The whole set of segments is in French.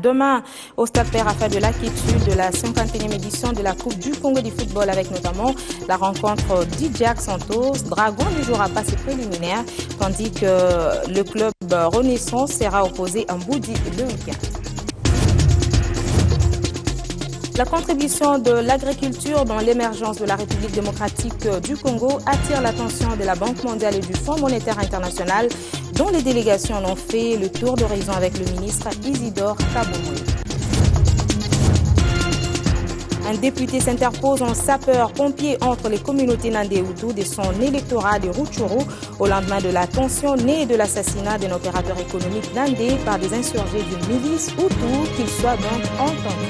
demain au Stade Père Arafat de l'Aquitud de la 51e édition de la Coupe du Congo du football avec notamment la rencontre d'Idjak Santos. Dragon ne jouera pas ses préliminaires tandis que le club Renaissance sera opposé à Mboudi le week-end. La contribution de l'agriculture dans l'émergence de la République démocratique du Congo attire l'attention de la Banque mondiale et du Fonds monétaire international, dont les délégations ont fait le tour d'horizon avec le ministre Isidore Kaboumoué. Un député s'interpose en sapeur-pompier entre les communautés Nandé et Hutu de son électorat de Rutshuru au lendemain de la tension née de l'assassinat d'un opérateur économique Nandé par des insurgés d'une milice Hutu, qu'il soit donc entendu.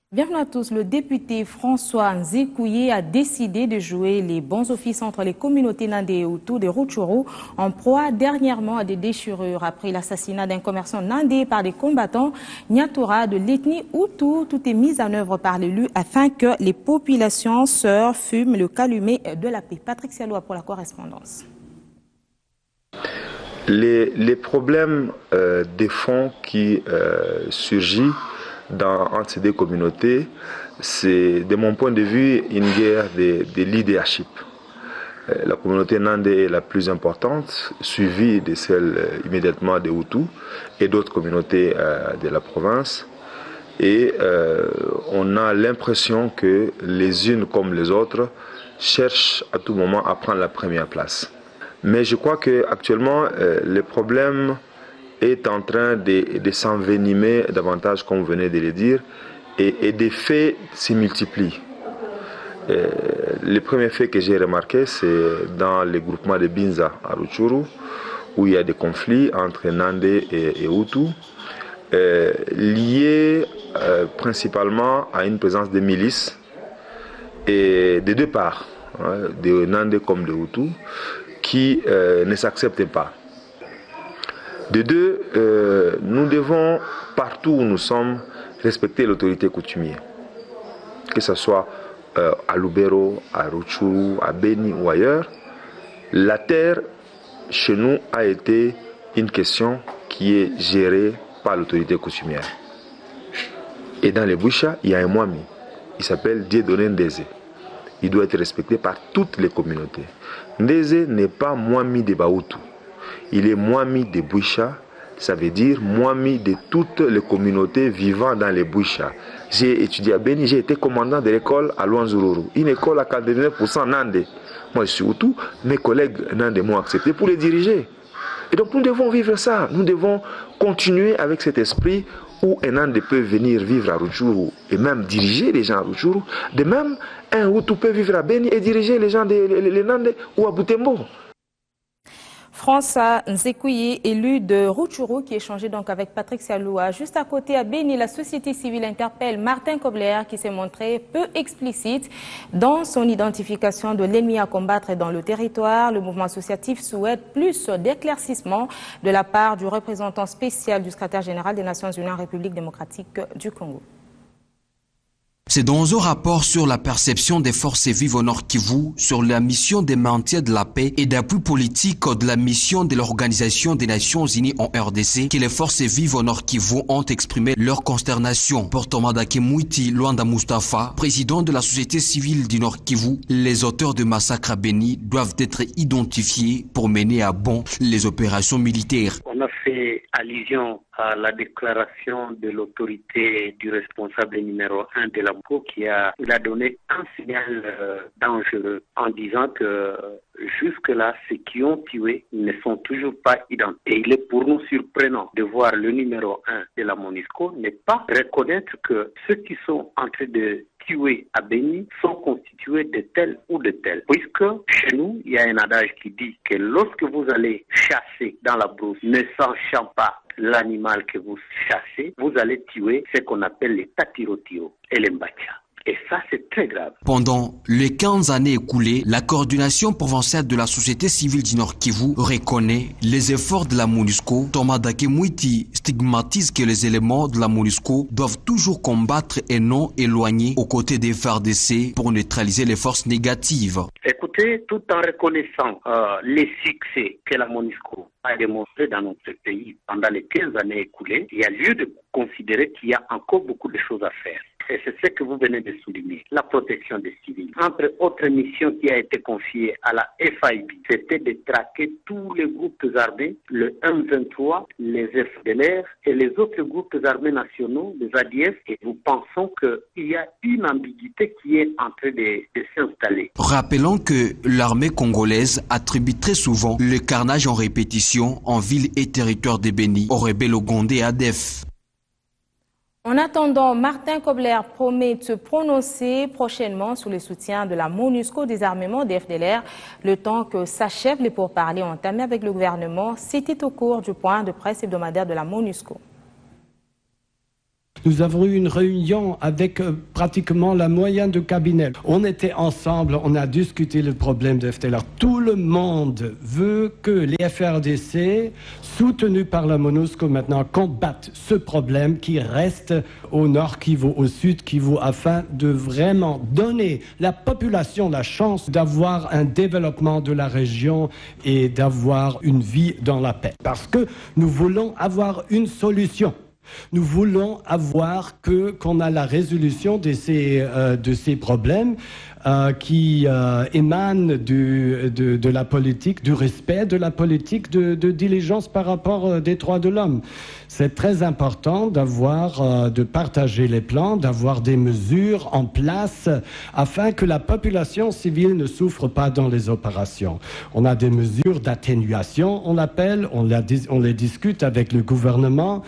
Bienvenue à tous. Le député François Nzekouye a décidé de jouer les bons offices entre les communautés Nandé et Hutu de Rutshuru en proie dernièrement à des déchirures après l'assassinat d'un commerçant Nandé par des combattants Nyatura de l'ethnie Hutu. Tout est mis en œuvre par l'élu afin que les populations sœurs fument le calumet de la paix. Patrick Sialoua pour la correspondance. Les problèmes des fonds qui surgissent entre ces deux communautés, c'est de mon point de vue une guerre de leadership. La communauté Nandé est la plus importante, suivie de celle immédiatement des Hutus et d'autres communautés de la province. Et on a l'impression que les unes comme les autres cherchent à tout moment à prendre la première place. Mais je crois qu'actuellement, le problème est en train de s'envenimer davantage, comme vous venez de le dire, et des faits se multiplient. Le premier fait que j'ai remarqué, c'est dans le groupement de Binza à Rutshuru, où il y a des conflits entre Nandé et Hutu, liés principalement à une présence de milices et des deux parts, de Nandé comme de Hutu, qui ne s'acceptent pas. De deux, nous devons, partout où nous sommes, respecter l'autorité coutumière. Que ce soit à Lubero, à Rutshuru, à Beni ou ailleurs, la terre, chez nous, a été une question qui est gérée par l'autorité coutumière. Et dans les Boucha, il y a un Mwami. Il s'appelle Dieudonné Ndézé. Il doit être respecté par toutes les communautés. Ndézé n'est pas Mwami de Bahutu. Il est Mwami de Boucha, ça veut dire Mwami de toutes les communautés vivant dans les Boucha. J'ai étudié à Beni, j'ai été commandant de l'école à Luanzururu, une école à 99% Nandé. Moi je suis Hutu, mes collègues Nandé m'ont accepté pour les diriger. Et donc nous devons vivre ça, nous devons continuer avec cet esprit où un Nandé peut venir vivre à Rutshuru et même diriger les gens à Rutshuru. De même, un Hutu peut vivre à Beni et diriger les gens les Nandé ou à Butembo. François Nzekouye, élu de Rutshuru, qui échangeait donc avec Patrick Sialoua. Juste à côté, à Beni, la société civile interpelle Martin Kobler, qui s'est montré peu explicite dans son identification de l'ennemi à combattre dans le territoire. Le mouvement associatif souhaite plus d'éclaircissement de la part du représentant spécial du secrétaire général des Nations Unies en République démocratique du Congo. C'est dans un rapport sur la perception des forces vives au Nord Kivu, sur la mission des maintien de la paix et d'appui politique de la mission de l'Organisation des Nations Unies en RDC que les forces vives au Nord Kivu ont exprimé leur consternation. Pour Tomadake Mouiti Luanda Mustafa, président de la société civile du Nord Kivu, les auteurs de massacres à Beni doivent être identifiés pour mener à bon les opérations militaires. On a fait allusion à la déclaration de l'autorité du responsable numéro 1 de la MOCO qui a donné un signal dangereux en disant que jusque-là, ceux qui ont tué ne sont toujours pas identifiés. Et il est pour nous surprenant de voir le numéro 1 de la MONUSCO ne pas reconnaître que ceux qui sont en train de tuer à Beni sont constitués de tels ou de tels. Puisque chez nous, il y a un adage qui dit que lorsque vous allez chasser dans la brousse, ne sachant pas l'animal que vous chassez, vous allez tuer ce qu'on appelle les tatirotiro et les mbacha. Et ça, c'est très grave. Pendant les 15 années écoulées, la coordination provinciale de la société civile du Nord Kivu reconnaît les efforts de la MONUSCO. Tomadake Mouiti stigmatise que les éléments de la MONUSCO doivent toujours toujours combattre et non éloigner aux côtés des FARDC pour neutraliser les forces négatives. Écoutez, tout en reconnaissant les succès que la MONUSCO a démontré dans notre pays pendant les 15 années écoulées, il y a lieu de considérer qu'il y a encore beaucoup de choses à faire. Et c'est ce que vous venez de souligner, la protection des civils. Entre autres missions qui a été confiée à la FIB, c'était de traquer tous les groupes armés, le M23, les FDLR et les autres groupes armés nationaux, les ADF. Et nous pensons qu'il y a une ambiguïté qui est en train de s'installer. Rappelons que l'armée congolaise attribue très souvent le carnage en répétition en ville et territoire de Béni aux rebelles ougandais ADF. En attendant, Martin Kobler promet de se prononcer prochainement sur le soutien de la MONUSCO au désarmement des FDLR, le temps que s'achèvent les pourparlers entamés avec le gouvernement. C'était au cours du point de presse hebdomadaire de la MONUSCO. Nous avons eu une réunion avec pratiquement la moyenne de cabinet. On était ensemble, on a discuté le problème de FDLR. Tout le monde veut que les FRDC, soutenus par la MONUSCO maintenant, combattent ce problème qui reste au nord, qui vaut au sud, qui vaut afin de vraiment donner la population la chance d'avoir un développement de la région et d'avoir une vie dans la paix. Parce que nous voulons avoir une solution. Nous voulons avoir qu'on a la résolution de ces problèmes qui émanent de la politique, du respect de la politique de diligence par rapport des droits de l'homme. C'est très important de partager les plans, d'avoir des mesures en place afin que la population civile ne souffre pas dans les opérations. On a des mesures d'atténuation, on l'appelle, on les discute avec le gouvernement.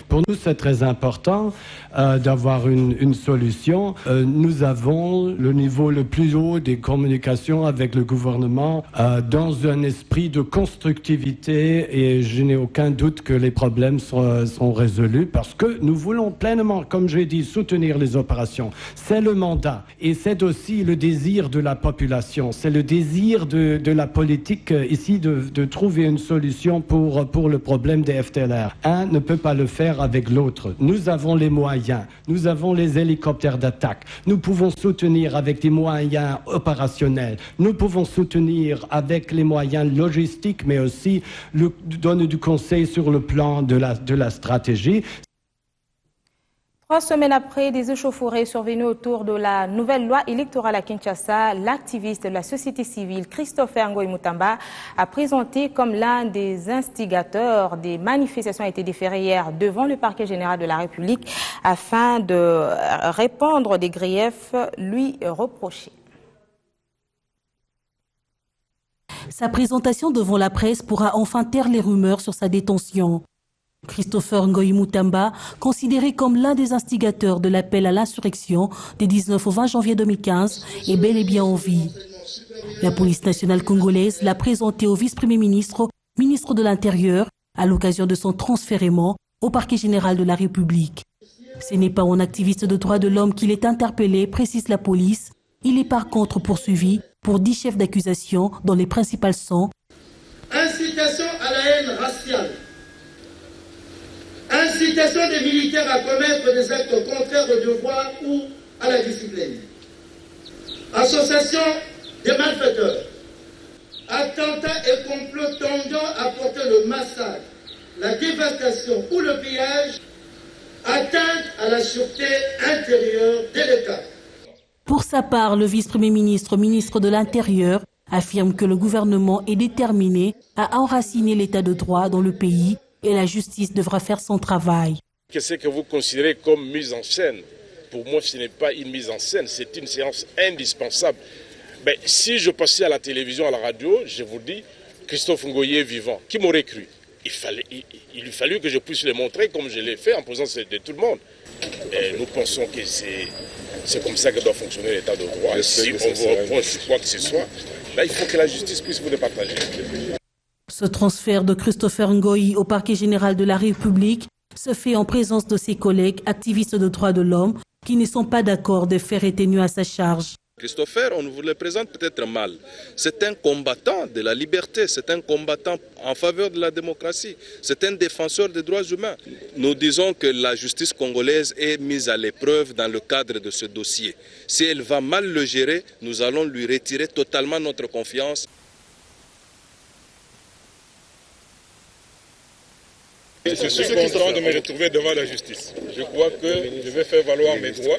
Pour nous, c'est très important d'avoir une solution. Nous avons le niveau le plus haut des communications avec le gouvernement dans un esprit de constructivité et je n'ai aucun doute que les problèmes sont résolus parce que nous voulons pleinement, comme j'ai dit, soutenir les opérations. C'est le mandat et c'est aussi le désir de la population. C'est le désir de la politique ici de trouver une solution pour le problème des FDLR. Un ne peut pas le faire avec l'autre. Nous avons les moyens, nous avons les hélicoptères d'attaque, nous pouvons soutenir avec des moyens opérationnels, nous pouvons soutenir avec les moyens logistiques, mais aussi donner du conseil sur le plan de la stratégie. 3 semaines après des échauffourées survenues autour de la nouvelle loi électorale à Kinshasa, l'activiste de la société civile Christopher Ngoyi Mutamba a présenté comme l'un des instigateurs des manifestations a été déféré hier devant le parquet général de la République afin de répandre des griefs lui reprochés. Sa présentation devant la presse pourra enfin taire les rumeurs sur sa détention. Christopher Ngoyi Mutamba, considéré comme l'un des instigateurs de l'appel à l'insurrection des 19 au 20 janvier 2015, est bel et bien en vie. La police nationale congolaise l'a présenté au vice-premier ministre, ministre de l'Intérieur, à l'occasion de son transfèrement au parquet général de la République. Ce n'est pas un activiste de droits de l'homme qu'il est interpellé, précise la police. Il est par contre poursuivi pour 10 chefs d'accusation dont les principales sont incitation à la haine raciale, incitation des militaires à commettre des actes contraires au devoir ou à la discipline, association des malfaiteurs, attentat et complot tendant à porter le massacre, la dévastation ou le pillage, atteinte à la sûreté intérieure de l'État. Pour sa part, le vice-premier ministre, ministre de l'Intérieur, affirme que le gouvernement est déterminé à enraciner l'état de droit dans le pays et la justice devra faire son travail. Qu'est-ce que vous considérez comme mise en scène? Pour moi, ce n'est pas une mise en scène, c'est une séance indispensable. Mais si je passais à la télévision, à la radio, je vous dis, Christophe Ngoyi est vivant. Qui m'aurait cru? Il lui fallut que je puisse le montrer comme je l'ai fait en présence de tout le monde. Et nous pensons que c'est comme ça que doit fonctionner l'état de droit. Si on vous reproche quoi que ce soit, là, il faut que la justice puisse vous le partager. Ce transfert de Christopher Ngoyi au parquet général de la République se fait en présence de ses collègues activistes de droits de l'homme qui ne sont pas d'accord de faire éteigner à sa charge. Christopher, on vous le présente peut-être mal. C'est un combattant de la liberté, c'est un combattant en faveur de la démocratie, c'est un défenseur des droits humains. Nous disons que la justice congolaise est mise à l'épreuve dans le cadre de ce dossier. Si elle va mal le gérer, nous allons lui retirer totalement notre confiance. Je suis content de me retrouver devant la justice. Je crois que je vais faire valoir mes droits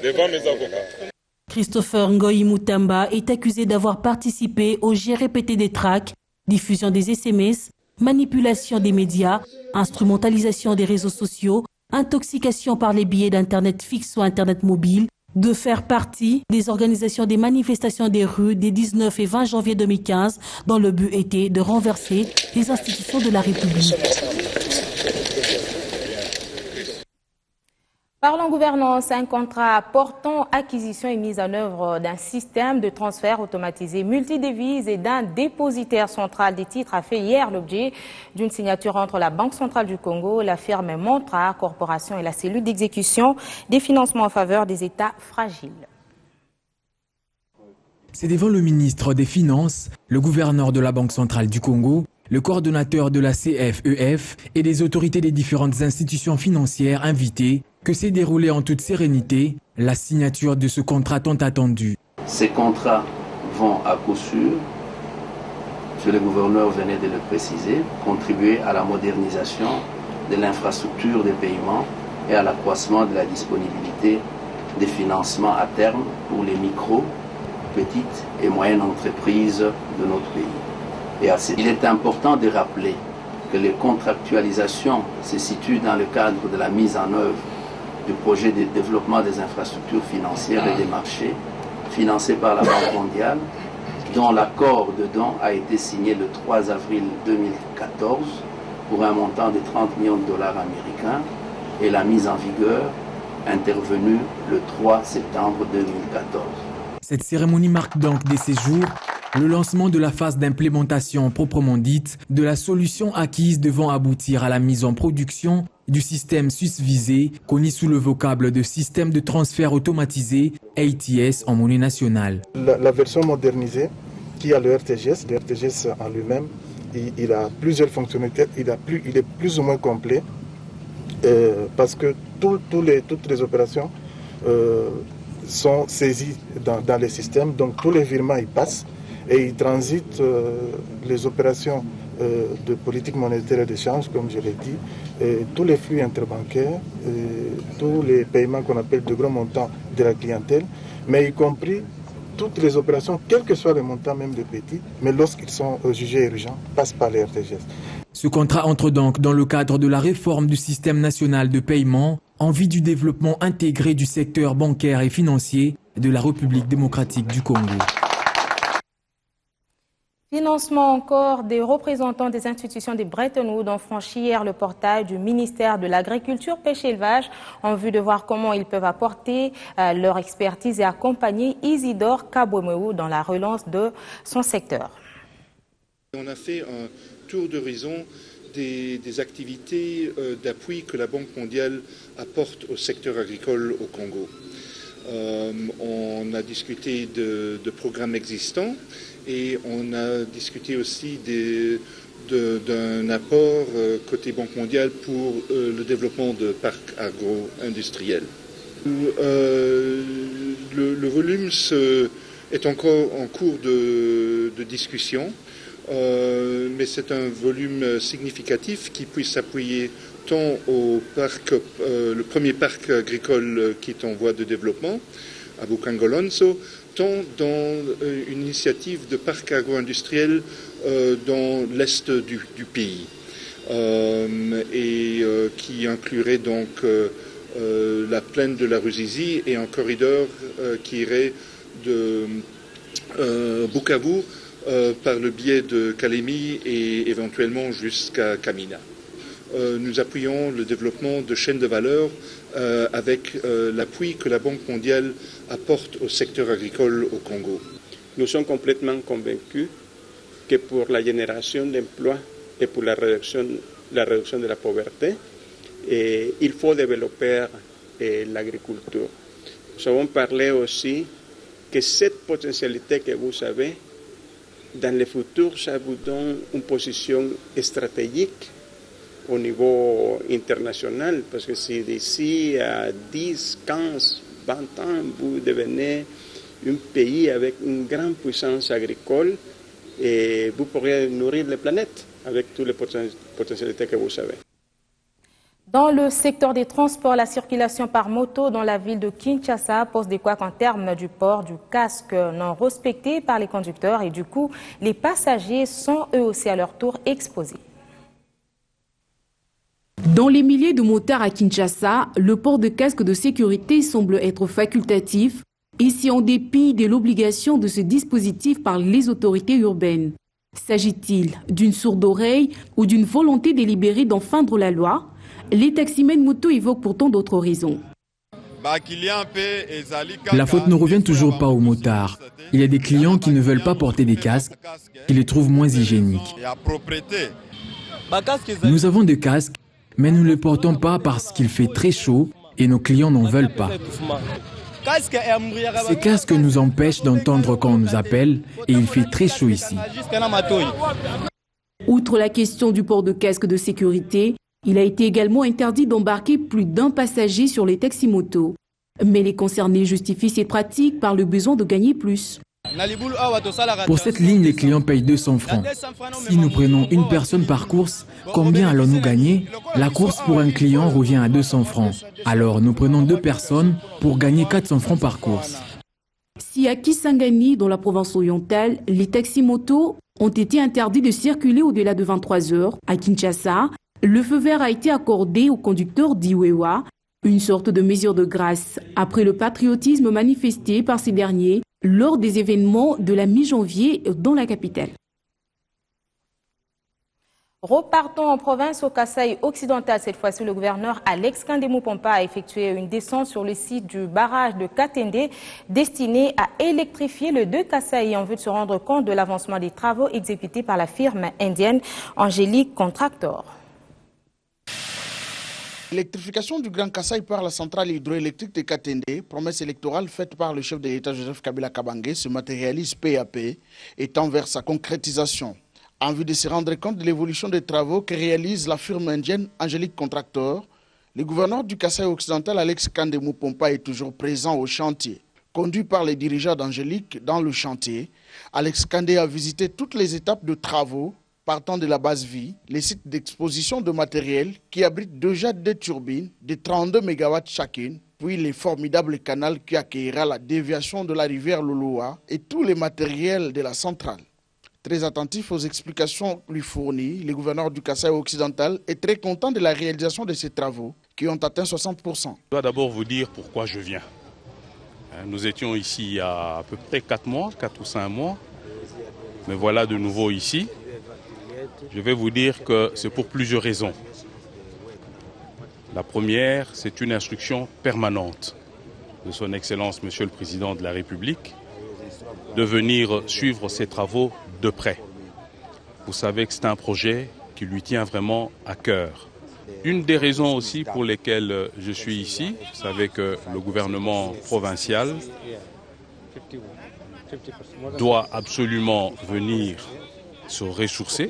devant mes avocats. Christopher Ngoyi Mutamba est accusé d'avoir participé au jet répété des tracts, diffusion des SMS, manipulation des médias, instrumentalisation des réseaux sociaux, intoxication par les billets d'Internet fixe ou Internet mobile, de faire partie des organisations des manifestations des rues des 19 et 20 janvier 2015 dont le but était de renverser les institutions de la République. Parlons gouvernance, un contrat portant acquisition et mise en œuvre d'un système de transfert automatisé multidevises et d'un dépositaire central des titres a fait hier l'objet d'une signature entre la Banque centrale du Congo, la firme Montra Corporation et la cellule d'exécution des financements en faveur des États fragiles. C'est devant le ministre des Finances, le gouverneur de la Banque centrale du Congo, le coordonnateur de la CFEF et des autorités des différentes institutions financières invitées que s'est déroulée en toute sérénité la signature de ce contrat tant attendu. Ces contrats vont à coup sûr, monsieur le gouverneur venait de le préciser, contribuer à la modernisation de l'infrastructure des paiements et à l'accroissement de la disponibilité des financements à terme pour les micro, petites et moyennes entreprises de notre pays. Il est important de rappeler que les contractualisations se situent dans le cadre de la mise en œuvre du projet de développement des infrastructures financières et des marchés, financé par la Banque mondiale, dont l'accord de don a été signé le 3 avril 2014 pour un montant de 30 millions de dollars américains et la mise en vigueur intervenue le 3 septembre 2014. Cette cérémonie marque donc dès ces jours le lancement de la phase d'implémentation proprement dite de la solution acquise devant aboutir à la mise en production du système SUSVISé, connu sous le vocable de système de transfert automatisé ATS en monnaie nationale. La version modernisée qui a le RTGS en lui-même, il a plusieurs fonctionnalités, il est plus ou moins complet parce que toutes les opérations sont saisies dans les systèmes, donc tous les virements y passent. Et il transite les opérations de politique monétaire et d'échange, comme je l'ai dit, tous les flux interbancaires, tous les paiements qu'on appelle de gros montants de la clientèle, mais y compris toutes les opérations, quel que soit le montant même de petits, mais lorsqu'ils sont jugés urgents, passent par les RTGS. Ce contrat entre donc dans le cadre de la réforme du système national de paiement en vue du développement intégré du secteur bancaire et financier de la République démocratique du Congo. Financement encore, des représentants des institutions de Bretton Woods ont franchi hier le portail du ministère de l'Agriculture, Pêche et Élevage en vue de voir comment ils peuvent apporter leur expertise et accompagner Isidore Kabouemou dans la relance de son secteur. On a fait un tour d'horizon des activités d'appui que la Banque mondiale apporte au secteur agricole au Congo. On a discuté de programmes existants et on a discuté aussi d'un apport côté Banque mondiale pour le développement de parcs agro-industriels. Le volume est encore en cours de discussion, mais c'est un volume significatif qui puisse s'appuyer tant au parc, le premier parc agricole qui est en voie de développement, à Bukangolonso, tant dans une initiative de parc agro-industriel dans l'est du pays, et qui inclurait donc la plaine de la Ruzizi et un corridor qui irait de Bukavu par le biais de Kalemi et éventuellement jusqu'à Kamina. Nous appuyons le développement de chaînes de valeur avec l'appui que la Banque mondiale apporte au secteur agricole au Congo. Nous sommes complètement convaincus que pour la génération d'emplois et pour la réduction de la pauvreté, il faut développer l'agriculture. Nous avons parlé aussi que cette potentialité que vous avez, dans le futur, ça vous donne une position stratégique au niveau international, parce que si d'ici à 10, 15, 20 ans, vous devenez un pays avec une grande puissance agricole, et vous pourrez nourrir la planète avec toutes les potentialités que vous avez. Dans le secteur des transports, la circulation par moto dans la ville de Kinshasa pose des couacs en termes du port du casque non respecté par les conducteurs et du coup, les passagers sont eux aussi à leur tour exposés. Dans les milliers de motards à Kinshasa, le port de casque de sécurité semble être facultatif, et c'est en dépit de l'obligation de ce dispositif par les autorités urbaines. S'agit-il d'une sourde oreille ou d'une volonté délibérée d'enfreindre la loi? Les taximens moto évoquent pourtant d'autres raisons. La faute ne revient toujours pas aux motards. Il y a des clients qui ne veulent pas porter des casques, qui les trouvent moins hygiéniques. Nous avons des casques, mais nous ne les portons pas parce qu'il fait très chaud et nos clients n'en veulent pas. Ces casques nous empêchent d'entendre quand on nous appelle et il fait très chaud ici. Outre la question du port de casque de sécurité, il a été également interdit d'embarquer plus d'un passager sur les taxis-motos. Mais les concernés justifient ces pratiques par le besoin de gagner plus. Pour cette ligne, les clients payent 200 francs. Si nous prenons une personne par course, combien allons-nous gagner? La course pour un client revient à 200 francs. Alors nous prenons 2 personnes pour gagner 400 francs par course. Si à Kisangani, dans la province orientale, les taxis-motos ont été interdits de circuler au-delà de 23 heures, à Kinshasa, le feu vert a été accordé aux conducteurs d'Iwewa, une sorte de mesure de grâce après le patriotisme manifesté par ces derniers lors des événements de la mi-janvier dans la capitale. Repartons en province au Kasaï occidental. Cette fois-ci, le gouverneur Alex Kandemou Pompa a effectué une descente sur le site du barrage de Katende destiné à électrifier le 2 Kasaï en vue de se rendre compte de l'avancement des travaux exécutés par la firme indienne Angélique Contractor. L'électrification du Grand Kasaï par la centrale hydroélectrique de Katende, promesse électorale faite par le chef de l'État Joseph Kabila Kabange, se matérialise peu à peu et tend vers sa concrétisation. En vue de se rendre compte de l'évolution des travaux que réalise la firme indienne Angélique Contractor, le gouverneur du Kasaï occidental Alex Kandemou Pompa est toujours présent au chantier. Conduit par les dirigeants d'Angélique dans le chantier, Alex Kandé a visité toutes les étapes de travaux partant de la base vie, les sites d'exposition de matériel qui abritent déjà 2 turbines de 32 MW chacune, puis les formidables canaux qui accueillera la déviation de la rivière Loloa et tous les matériels de la centrale. Très attentif aux explications lui fournies, le gouverneur du Kasaï occidental est très content de la réalisation de ces travaux qui ont atteint 60%. Je dois d'abord vous dire pourquoi je viens. Nous étions ici il y a à peu près 4 ou 5 mois, mais voilà de nouveau ici. Je vais vous dire que c'est pour plusieurs raisons. La première, c'est une instruction permanente de son Excellence, Monsieur le Président de la République, de venir suivre ces travaux de près. Vous savez que c'est un projet qui lui tient vraiment à cœur. Une des raisons aussi pour lesquelles je suis ici, vous savez que le gouvernement provincial doit absolument venir se ressourcer,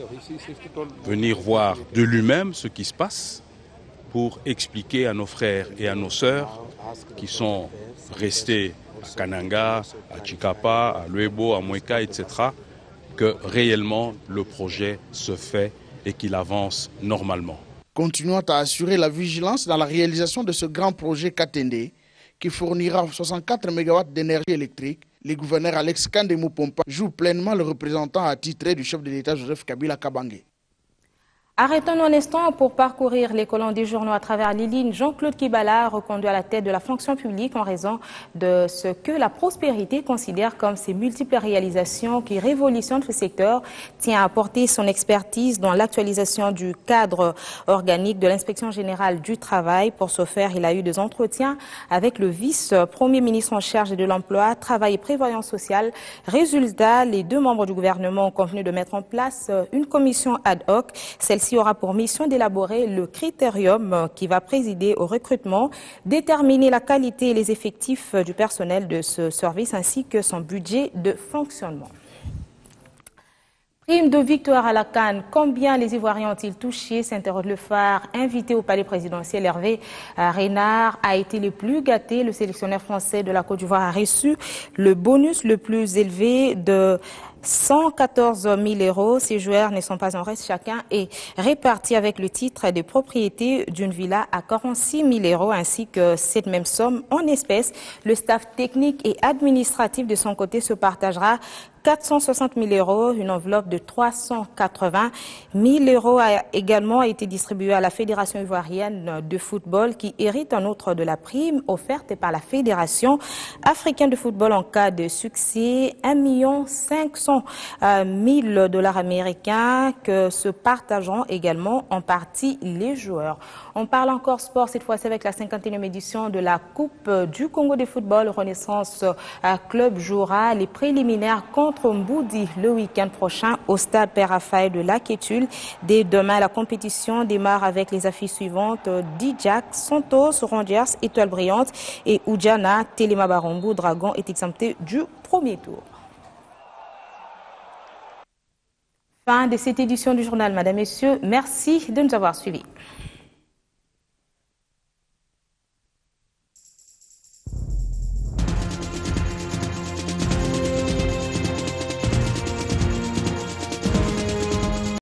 venir voir de lui-même ce qui se passe pour expliquer à nos frères et à nos sœurs qui sont restés à Kananga, à Chikapa, à Luebo, à Mweka, etc., que réellement le projet se fait et qu'il avance normalement. Continuant à assurer la vigilance dans la réalisation de ce grand projet Katende qui fournira 64 MW d'énergie électrique, le gouverneur Alex Kandemou Pompa joue pleinement le représentant attitré du chef de l'État Joseph Kabila Kabange. Arrêtons-nous un instant pour parcourir les colonnes des journaux à travers les lignes. Jean-Claude Kibala, reconduit à la tête de la fonction publique en raison de ce que la prospérité considère comme ses multiples réalisations qui révolutionnent ce secteur, tient à apporter son expertise dans l'actualisation du cadre organique de l'inspection générale du travail. Pour ce faire, il a eu des entretiens avec le vice-premier ministre en charge de l'emploi, travail et prévoyance sociale. Résultat, les 2 membres du gouvernement ont convenu de mettre en place une commission ad hoc. Celle-ci Celle-ci aura pour mission d'élaborer le critérium qui va présider au recrutement, déterminer la qualité et les effectifs du personnel de ce service ainsi que son budget de fonctionnement. Prime de victoire à la CAN, combien les Ivoiriens ont-ils touché? S'interroge le phare. Invité au palais présidentiel, Hervé Renard a été le plus gâté. Le sélectionneur français de la Côte d'Ivoire a reçu le bonus le plus élevé de 114 000 €. Ces joueurs ne sont pas en reste. Chacun est réparti avec le titre de propriété d'une villa à 46 000 € ainsi que cette même somme en espèces. Le staff technique et administratif de son côté se partagera 460 000 €. Une enveloppe de 380 000 € a également été distribuée à la Fédération ivoirienne de football qui hérite en outre de la prime offerte par la Fédération africaine de football en cas de succès. 1 500 000 $ américains que se partageront également en partie les joueurs. On parle encore sport cette fois-ci avec la 51e édition de la Coupe du Congo de football. Renaissance Club jouera les préliminaires contre Mboudi le week-end prochain au stade Père Raphaël de Lakétul. Dès demain, la compétition démarre avec les affiches suivantes: Dijak, Santos, Rangers, Étoile Brillante et Oudjana. Téléma Barombo Dragon est exempté du premier tour. Fin de cette édition du journal, Madame, Messieurs. Merci de nous avoir suivis.